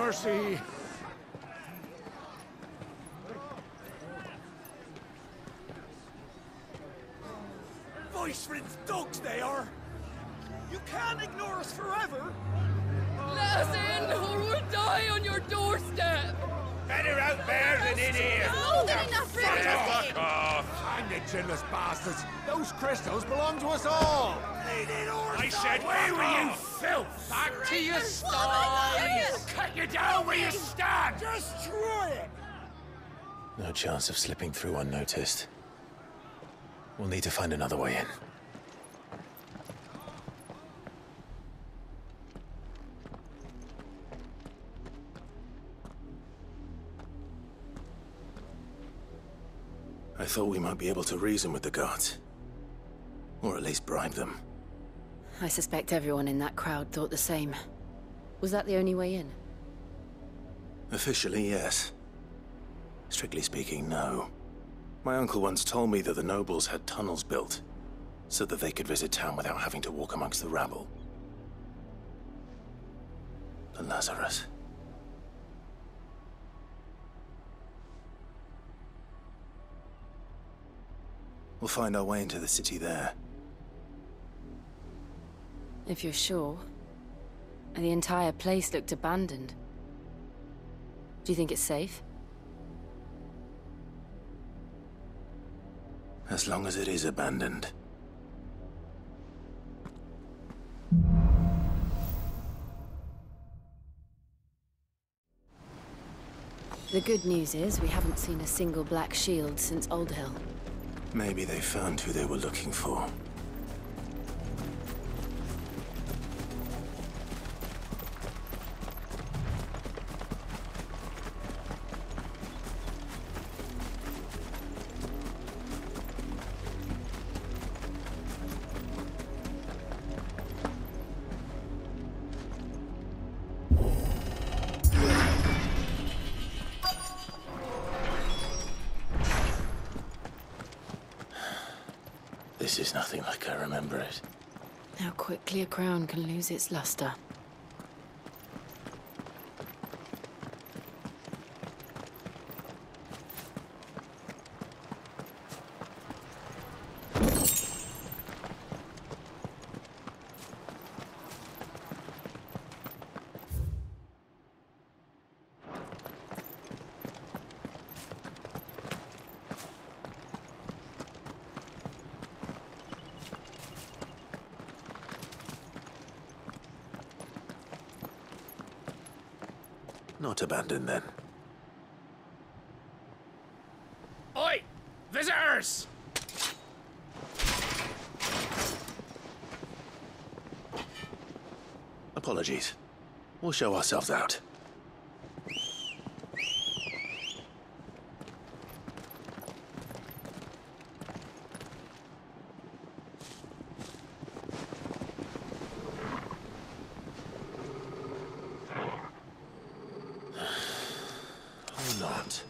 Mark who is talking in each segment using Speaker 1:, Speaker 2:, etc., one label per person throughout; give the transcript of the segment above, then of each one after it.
Speaker 1: mercy!
Speaker 2: Voice-rinsed dogs they are! You can't ignore us forever!
Speaker 3: Let us in, or we'll die on your doorstep!
Speaker 4: Better out there than in here!
Speaker 5: More than enough for
Speaker 4: Fuck off!
Speaker 1: Hang the chinless bastards! Those crystals belong to us all!
Speaker 4: I said, where were you, filth?
Speaker 1: Back to your sties!
Speaker 4: Cut you down where you stand!
Speaker 2: Destroy it!
Speaker 6: No chance of slipping through unnoticed. We'll need to find another way in. I thought we might be able to reason with the guards. Or at least bribe them.
Speaker 7: I suspect everyone in that crowd thought the same. Was that the only way in?
Speaker 6: Officially, yes. Strictly speaking, no. My uncle once told me that the nobles had tunnels built, so that they could visit town without having to walk amongst the rabble. The Lazarus. We'll find our way into the city there.
Speaker 7: If you're sure. The entire place looked abandoned. Do you think it's safe?
Speaker 6: As long as it is abandoned.
Speaker 7: The good news is we haven't seen a single black shield since Old Hill.
Speaker 6: Maybe they found who they were looking for. This is nothing like I remember it.
Speaker 7: How quickly a crown can lose its luster. Not abandoned, then.
Speaker 4: Oi! Visitors!
Speaker 6: Apologies. We'll show ourselves out. Or not.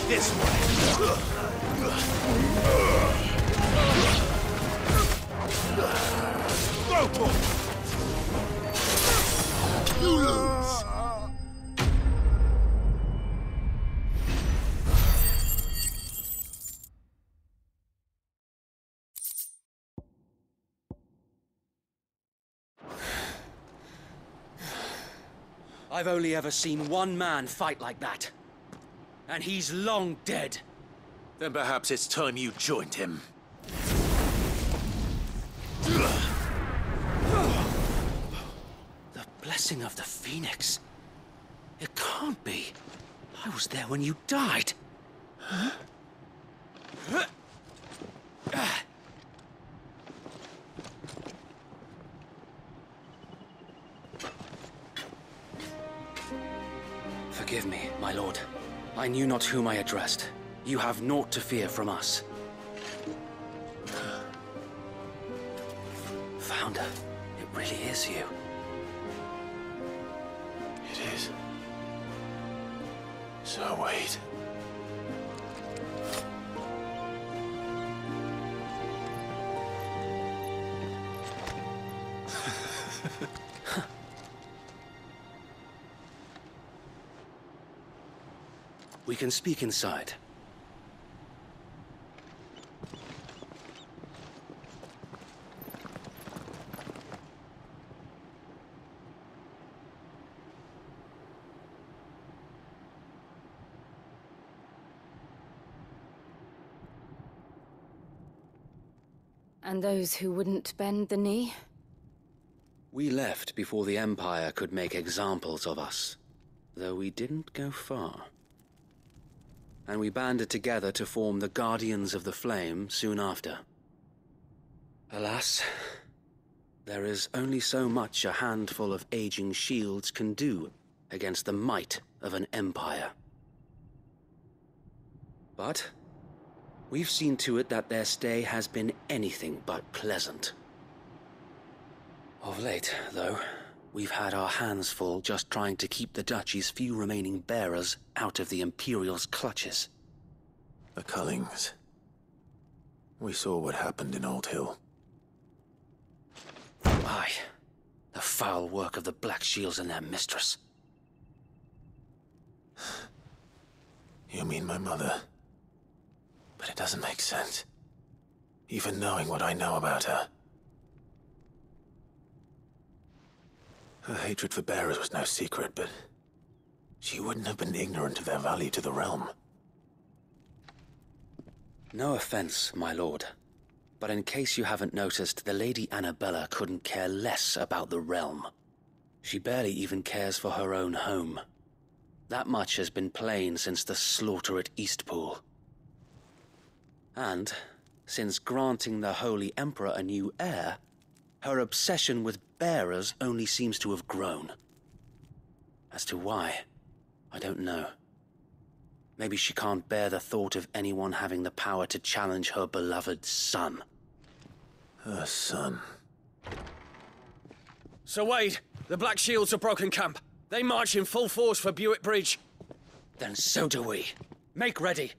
Speaker 4: This way! Go for it! You lose!
Speaker 8: I've only ever seen one man fight like that. And he's long dead.
Speaker 6: Then perhaps it's time you joined him.
Speaker 8: The blessing of the Phoenix. It can't be. I was there when you died. Huh? Forgive me, my lord. I knew not whom I addressed. You have naught to fear from us. Founder, it really is you.
Speaker 6: It is. So wait.
Speaker 8: We can speak inside.
Speaker 7: And those who wouldn't bend the knee?
Speaker 8: We left before the Empire could make examples of us, though we didn't go far. And we banded together to form the Guardians of the Flame soon after. Alas, there is only so much a handful of aging shields can do against the might of an empire. But we've seen to it that their stay has been anything but pleasant. Of late, though, we've had our hands full just trying to keep the Duchy's few remaining bearers out of the Imperial's clutches.
Speaker 6: The Cullings. We saw what happened in Old Hill.
Speaker 8: Aye. The foul work of the Black Shields and their mistress.
Speaker 6: You mean my mother? But it doesn't make sense. Even knowing what I know about her. Her hatred for bearers was no secret, but she wouldn't have been ignorant of their value to the realm.
Speaker 8: No offense, my lord, but in case you haven't noticed, the Lady Annabella couldn't care less about the realm. She barely even cares for her own home. That much has been plain since the slaughter at Eastpool. And, since granting the Holy Emperor a new heir, her obsession with bearers only seems to have grown. As to why, I don't know. Maybe she can't bear the thought of anyone having the power to challenge her beloved son.
Speaker 6: Her son.
Speaker 2: Sir Wade, the Black Shields have broken camp. They march in full force for Buick Bridge.
Speaker 8: Then so do we. Make ready.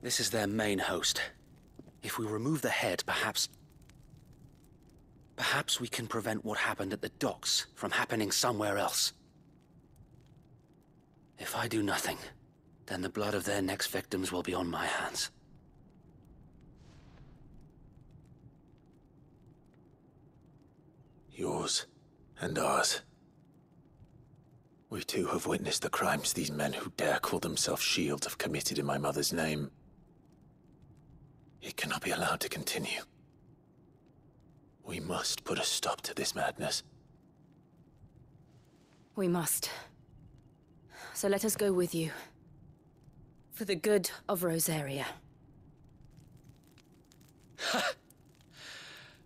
Speaker 8: This is their main host. If we remove the head, perhaps we can prevent what happened at the docks from happening somewhere else. If I do nothing, then the blood of their next victims will be on my hands.
Speaker 6: Yours and ours. We too have witnessed the crimes these men who dare call themselves Shields have committed in my mother's name. It cannot be allowed to continue. We must put a stop to this madness.
Speaker 7: We must. So let us go with you. For the good of Rosaria.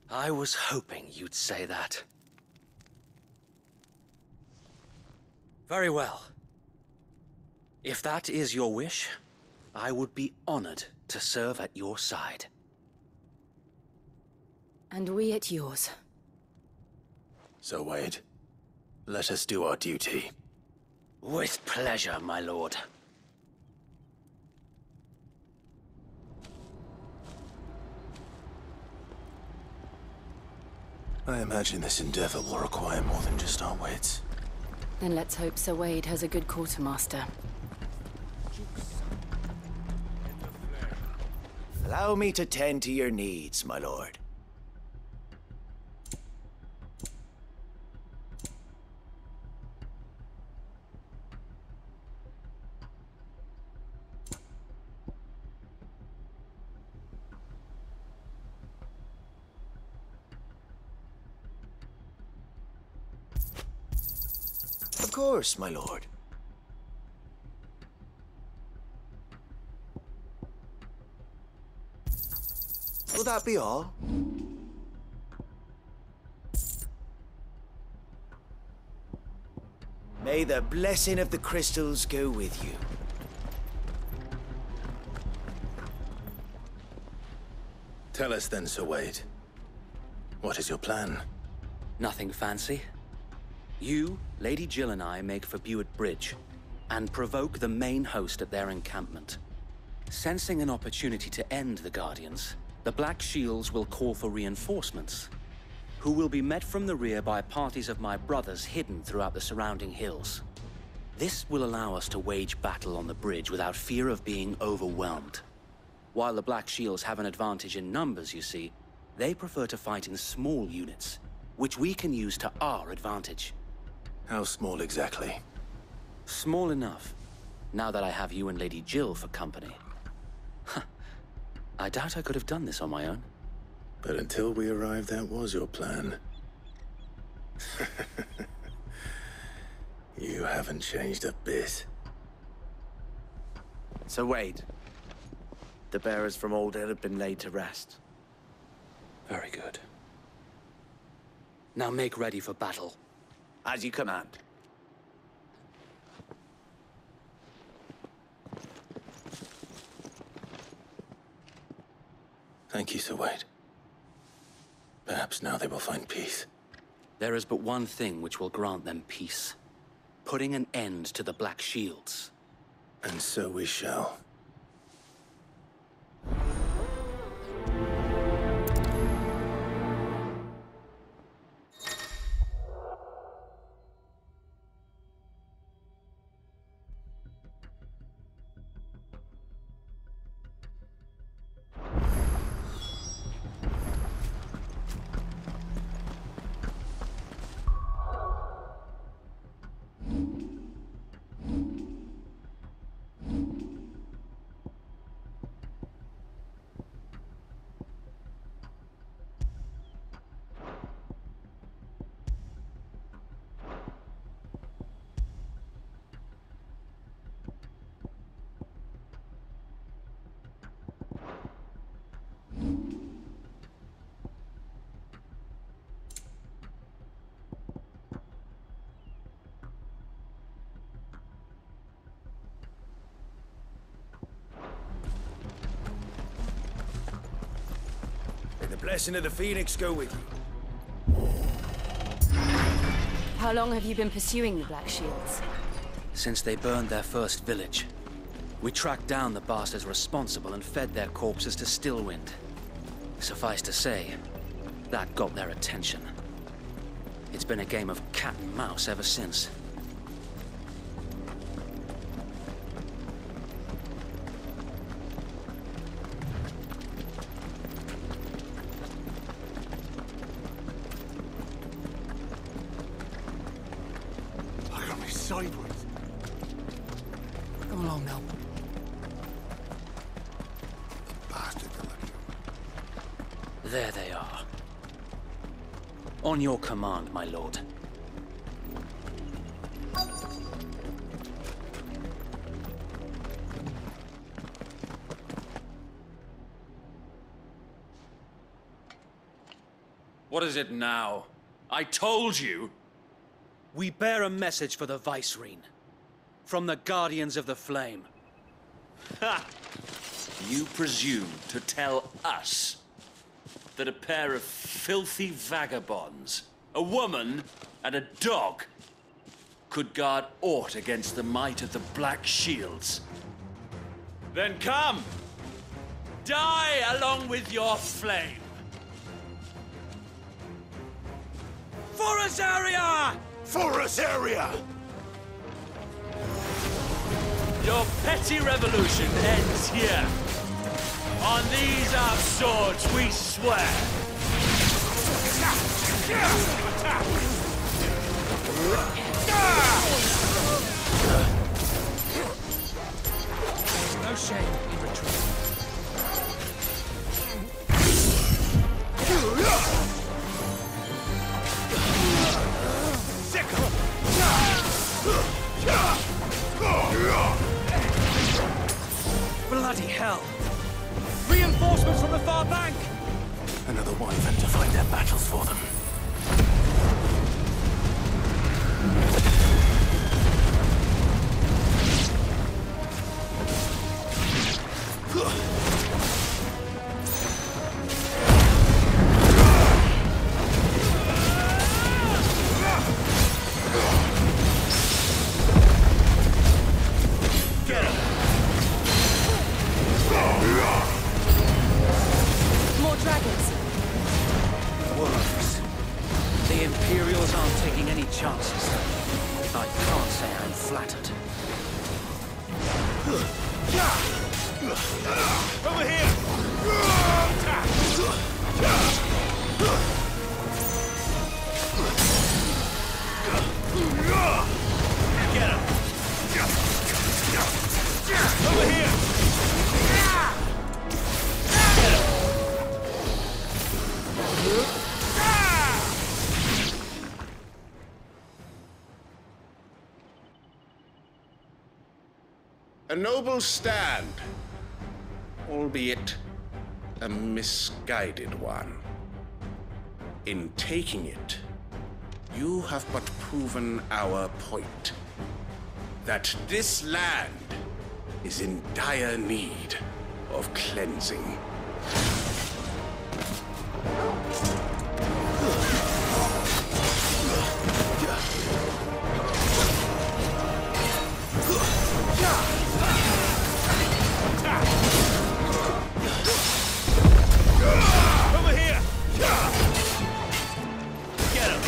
Speaker 8: I was hoping you'd say that. Very well. If that is your wish, I would be honored to serve at your side.
Speaker 7: And we at yours.
Speaker 6: So, Wade, let us do our duty.
Speaker 8: With pleasure, my lord.
Speaker 6: I imagine this endeavor will require more than just our wits.
Speaker 7: Then let's hope Sir Wade has a good quartermaster.
Speaker 5: Allow me to tend to your needs, my lord. Of course, my lord. Will that be all? May the blessing of the crystals go with you.
Speaker 6: Tell us then, Sir Wade. What is your plan?
Speaker 8: Nothing fancy. You, Lady Jill and I make for Buett Bridge, and provoke the main host at their encampment. Sensing an opportunity to end the Guardians, the Black Shields will call for reinforcements, who will be met from the rear by parties of my brothers hidden throughout the surrounding hills. This will allow us to wage battle on the bridge without fear of being overwhelmed. While the Black Shields have an advantage in numbers, you see, they prefer to fight in small units, which we can use to our advantage.
Speaker 6: How small exactly?
Speaker 8: Small enough, now that I have you and Lady Jill for company. I doubt I could have done this on my own.
Speaker 6: But until we arrived, that was your plan. You haven't changed a bit.
Speaker 5: Sir Wade, the bearers from Old Hill have been laid to rest.
Speaker 8: Very good. Now make ready for battle.
Speaker 5: As you command.
Speaker 6: Thank you, Sir Wade. Perhaps now they will find peace.
Speaker 8: There is but one thing which will grant them peace. Putting an end to the Black Shields.
Speaker 6: And so we shall.
Speaker 1: The blessing of the Phoenix go with you.
Speaker 7: How long have you been pursuing the Black Shields?
Speaker 8: Since they burned their first village. We tracked down the bastards responsible and fed their corpses to Stillwind. Suffice to say, that got their attention. It's been a game of cat and mouse ever since.
Speaker 1: Sideways.
Speaker 2: Come along now.
Speaker 1: Bastard.
Speaker 8: There they are. On your command, my lord.
Speaker 2: What is it now? I told you!
Speaker 8: We bear a message for the Vicereine. From the Guardians of the Flame.
Speaker 9: Ha! You presume to tell us that a pair of filthy vagabonds, a woman and a dog, could guard aught against the might of the Black Shields? Then come! Die along with your flame! For Azaria!
Speaker 1: For us area!
Speaker 9: Your petty revolution ends here. On these our swords we swear.
Speaker 2: No shame in retreat.
Speaker 8: Bloody hell! Reinforcements from the far bank!
Speaker 6: Another wyvern to fight their battles for them.
Speaker 4: Over here! Get him! Over here! Get him!
Speaker 10: A noble stand, albeit a misguided one. In taking it, you have but proven our point. That this land is in dire need of cleansing.
Speaker 4: Over here! Get him!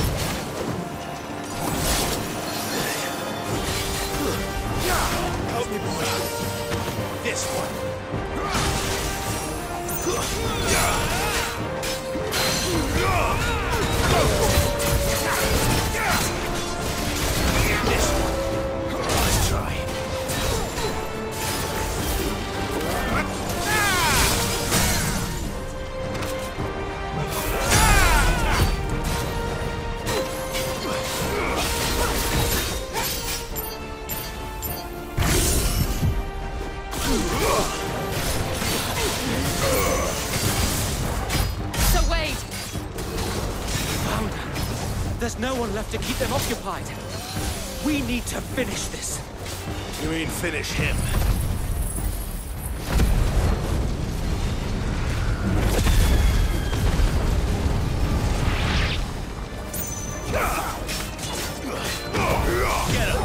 Speaker 4: Help me, boy. This one. This one. Let's try.
Speaker 3: So Wade!
Speaker 2: There's no one left to keep them occupied. We need to finish this.
Speaker 4: You mean finish him? Get him!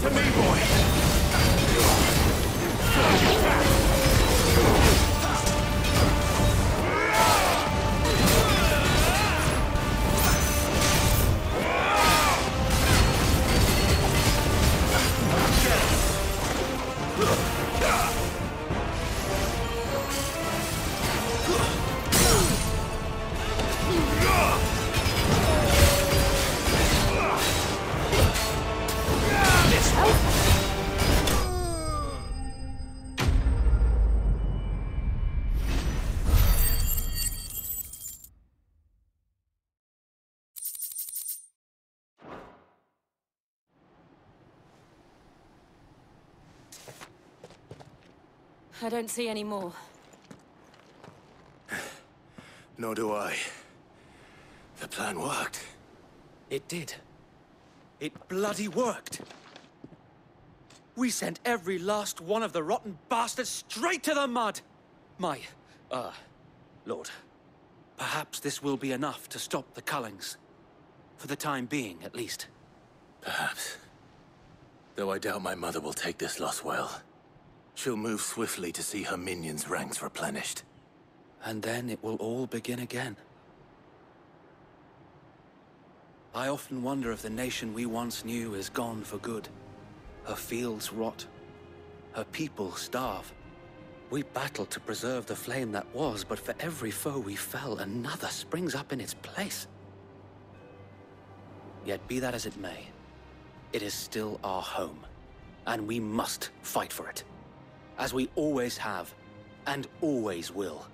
Speaker 4: To me, boy!
Speaker 7: I don't see any more.
Speaker 6: Nor do I. The plan worked.
Speaker 2: It did. It bloody worked. We sent every last one of the rotten bastards straight to the mud! My, Lord, perhaps this will be enough to stop the Cullings. For the time being, at least.
Speaker 6: Perhaps. Though I doubt my mother will take this loss well. She'll move swiftly to see her minions' ranks replenished.
Speaker 2: And then it will all begin again. I often wonder if the nation we once knew is gone for good. Her fields rot. Her people starve. We battled to preserve the flame that was, but for every foe we fell, another springs up in its place. Yet be that as it may, it is still our home, and we must fight for it. As we always have, and always will.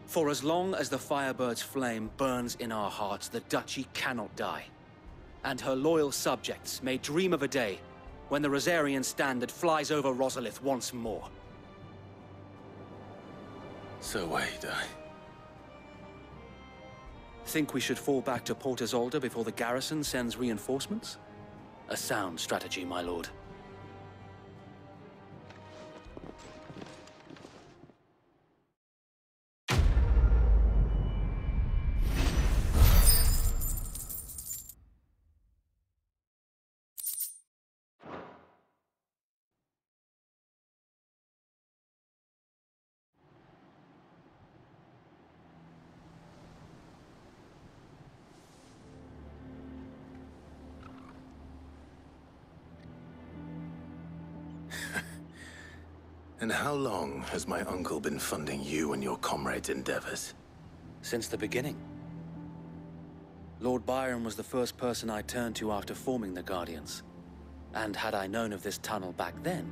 Speaker 2: For as long as the Firebird's flame burns in our hearts, the Duchy cannot die. And her loyal subjects may dream of a day when the Rosarian standard flies over Rosalith once more.
Speaker 6: So wait,
Speaker 2: Think we should fall back to Port Isolde before the garrison sends reinforcements? A sound strategy, my lord.
Speaker 6: And how long has my uncle been funding you and your comrades' endeavors?
Speaker 2: Since the beginning. Lord Byron was the first person I turned to after forming the Guardians. And had I known of this tunnel back then,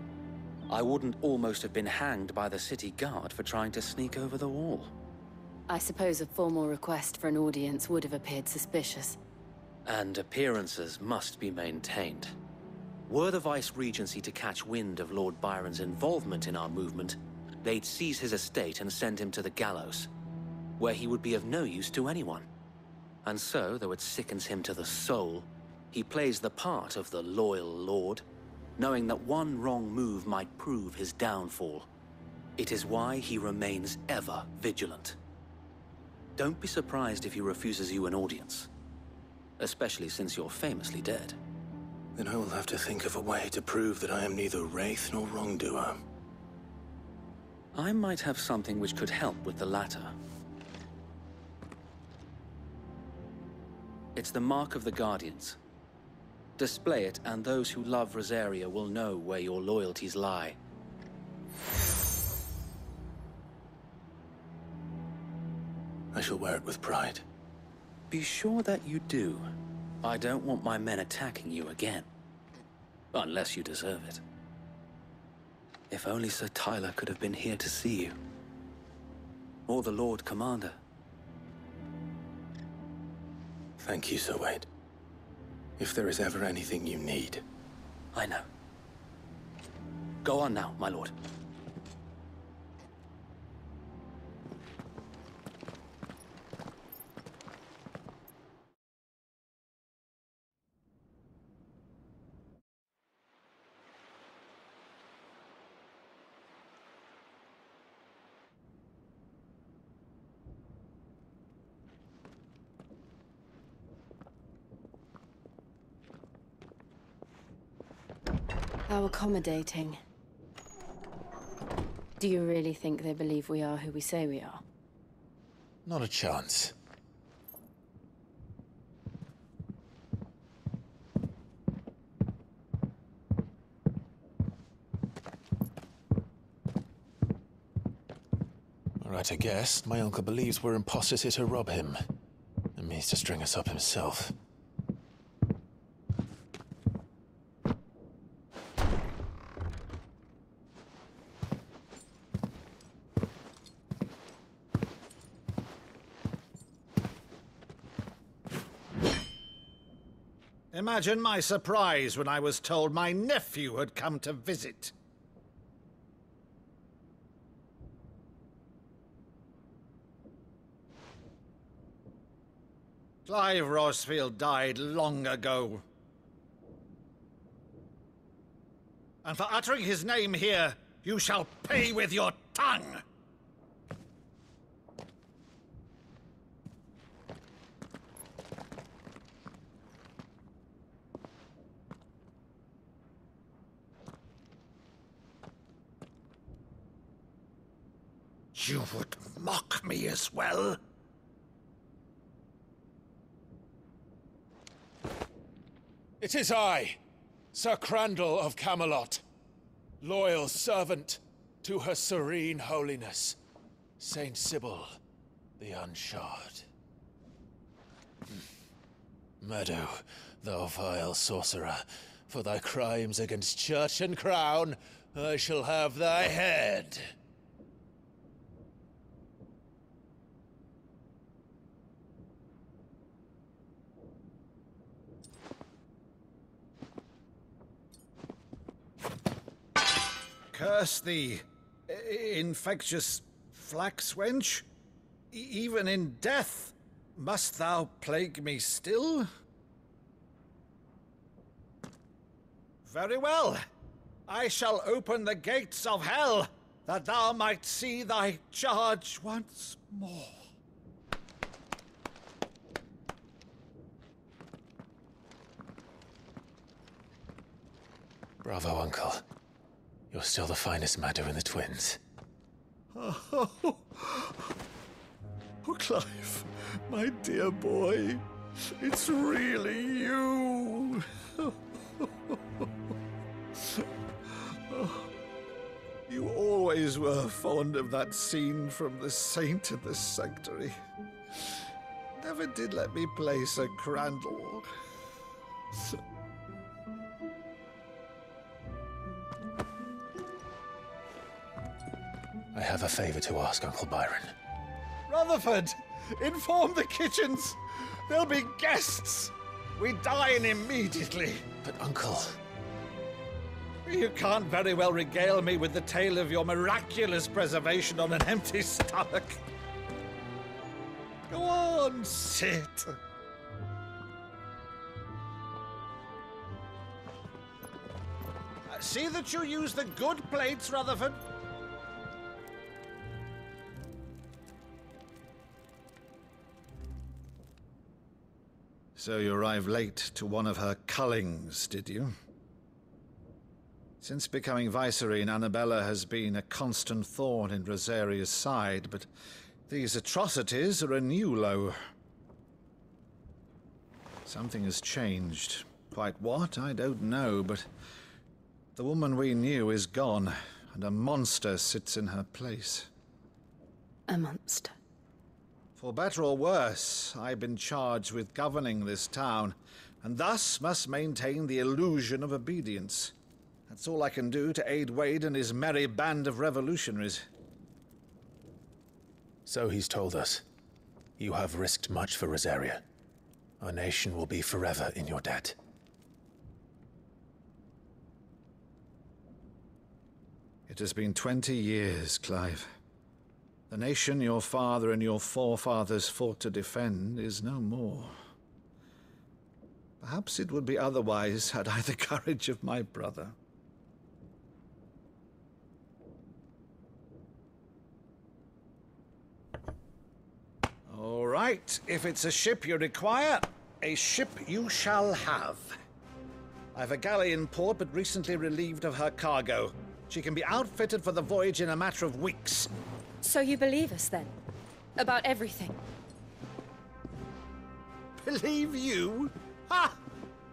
Speaker 2: I wouldn't almost have been hanged by the city guard for trying to sneak over the wall.
Speaker 7: I suppose a formal request for an audience would have appeared suspicious.
Speaker 2: And appearances must be maintained. Were the Vice-Regency to catch wind of Lord Byron's involvement in our movement, they'd seize his estate and send him to the gallows, where he would be of no use to anyone. And so, though it sickens him to the soul, he plays the part of the loyal lord, knowing that one wrong move might prove his downfall. It is why he remains ever vigilant. Don't be surprised if he refuses you an audience, especially since you're famously dead.
Speaker 6: Then I will have to think of a way to prove that I am neither wraith nor wrongdoer.
Speaker 2: I might have something which could help with the latter. It's the Mark of the Guardians. Display it, and those who love Rosaria will know where your loyalties lie.
Speaker 6: I shall wear it with pride.
Speaker 2: Be sure that you do. I don't want my men attacking you again. Unless you deserve it. If only Sir Tyler could have been here to see you. Or the Lord Commander.
Speaker 6: Thank you, Sir Wade. If there is ever anything you need.
Speaker 2: I know. Go on now, my lord.
Speaker 7: How accommodating. Do you really think they believe we are who we say we are?
Speaker 6: Not a chance. All right, I guess. My uncle believes we're imposters here to rob him. And means to string us up himself.
Speaker 1: Imagine my surprise when I was told my nephew had come to visit. Clive Rosfield died long ago. And for uttering his name here, you shall pay with your tongue! You would mock me as well?
Speaker 11: It is I, Sir Crandall of Camelot, loyal servant to Her Serene Holiness, Saint Sybil the Unshod. Meadow, thou vile sorcerer, for thy crimes against church and crown, I shall have thy head.
Speaker 1: Curse thee, infectious flax wench. Even in death, must thou plague me still? Very well. I shall open the gates of hell, that thou might see thy charge once more.
Speaker 6: Bravo, Uncle. You're still the finest Maddo in the twins.
Speaker 1: Oh, Clive, my dear boy, it's really you. You always always were fond of that scene from The Saint in the Sanctuary. Never did let me play Sir Crandall.
Speaker 11: I have a favor to ask, Uncle Byron.
Speaker 1: Rutherford, inform the kitchens. There'll be guests. We dine immediately.
Speaker 11: But, Uncle...
Speaker 1: You can't very well regale me with the tale of your miraculous preservation on an empty stomach. Go on, sit. See that you use the good plates, Rutherford. So you arrived late to one of her cullings, did you? Since becoming Vicereine, Annabella has been a constant thorn in Rosaria's side, but these atrocities are a new low. Something has changed. Quite what, I don't know, but the woman we knew is gone, and a monster sits in her place.
Speaker 7: A monster?
Speaker 1: For better or worse, I've been charged with governing this town, and thus must maintain the illusion of obedience. That's all I can do to aid Wade and his merry band of revolutionaries.
Speaker 11: So he's told us. You have risked much for Rosaria. Our nation will be forever in your debt.
Speaker 1: It has been 20 years, Clive. The nation your father and your forefathers fought to defend is no more. Perhaps it would be otherwise had I the courage of my brother. All right, if it's a ship you require, a ship you shall have. I've a galley in port, but recently relieved of her cargo. She can be outfitted for the voyage in a matter of weeks.
Speaker 7: So you believe us, then? About everything?
Speaker 1: Believe you? Ha!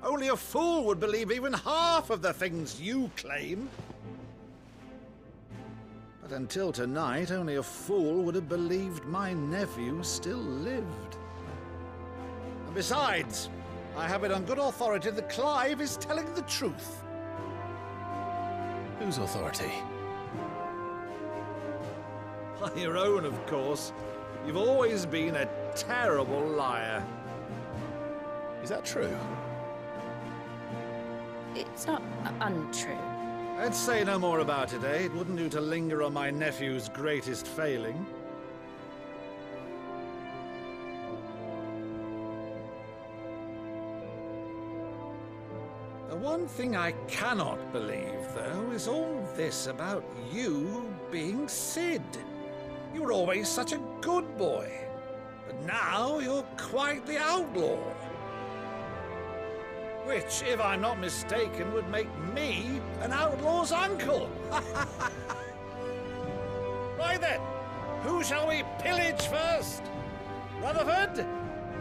Speaker 1: Only a fool would believe even half of the things you claim. But until tonight, only a fool would have believed my nephew still lived. And besides, I have it on good authority that Clive is telling the truth.
Speaker 11: Whose authority?
Speaker 1: On your own, of course. You've always been a terrible liar.
Speaker 11: Is that true?
Speaker 7: It's not untrue.
Speaker 1: Let's say no more about it, eh? It wouldn't do to linger on my nephew's greatest failing. The one thing I cannot believe, though, is all this about you being Sid. You were always such a good boy, but now you're quite the outlaw. Which, if I'm not mistaken, would make me an outlaw's uncle. Right then, who shall we pillage first? Rutherford,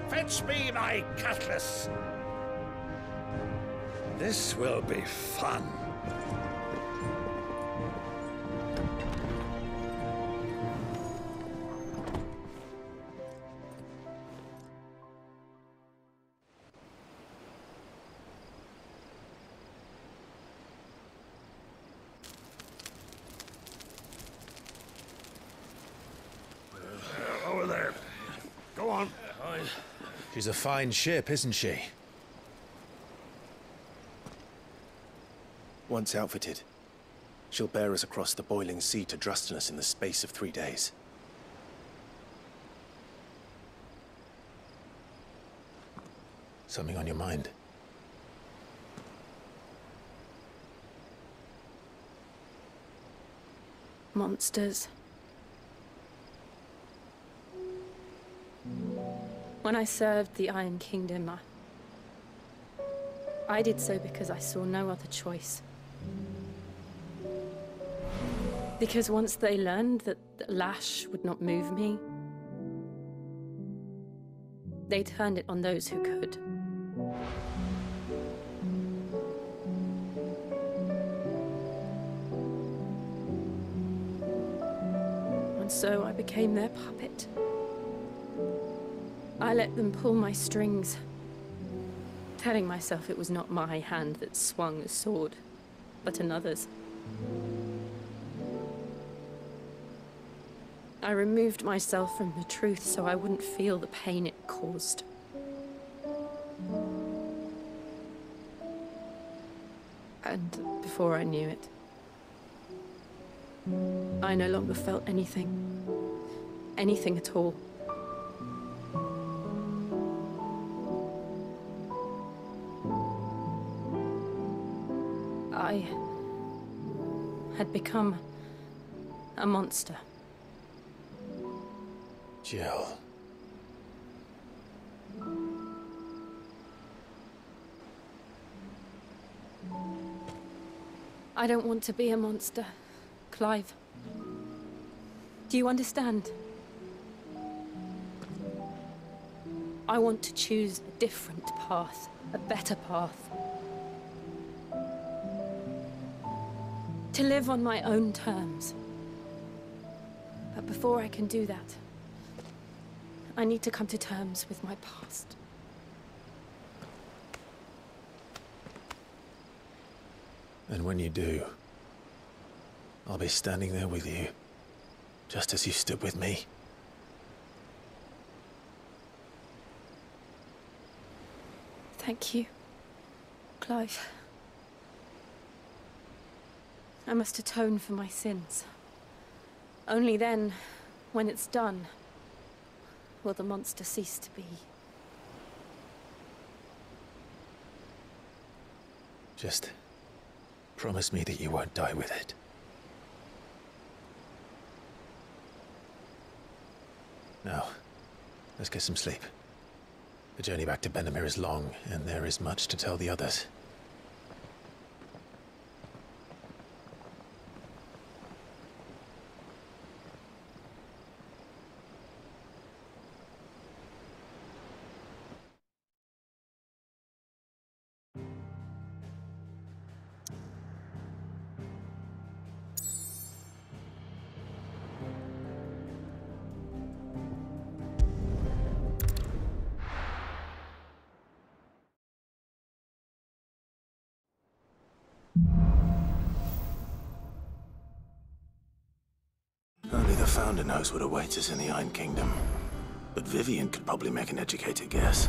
Speaker 1: fetch me my cutlass. This will be fun.
Speaker 4: Over there. Go on.
Speaker 11: She's a fine ship, isn't she?
Speaker 6: Once outfitted, she'll bear us across the boiling sea to Drustinus in the space of 3 days.
Speaker 11: Something on your mind?
Speaker 7: Monsters. When I served the Iron Kingdom, I did so because I saw no other choice. Because once they learned that the lash would not move me, they turned it on those who could. so I became their puppet. I let them pull my strings, telling myself it was not my hand that swung a sword, but another's. I removed myself from the truth so I wouldn't feel the pain it caused. And before I knew it, I no longer felt anything. Anything at all. I had become a monster.
Speaker 11: Jill.
Speaker 7: I don't want to be a monster, Clive. Do you understand? I want to choose a different path, a better path. To live on my own terms. But before I can do that, I need to come to terms with my past.
Speaker 11: And when you do, I'll be standing there with you, just as you stood with me.
Speaker 7: Thank you, Clive. I must atone for my sins. Only then, when it's done, will the monster cease to be.
Speaker 11: Just promise me that you won't die with it. Now, let's get some sleep. The journey back to Benamir is long, and there is much to tell the others.
Speaker 6: Only the Founder knows what awaits us in the Iron Kingdom. But Vivian could probably make an educated guess.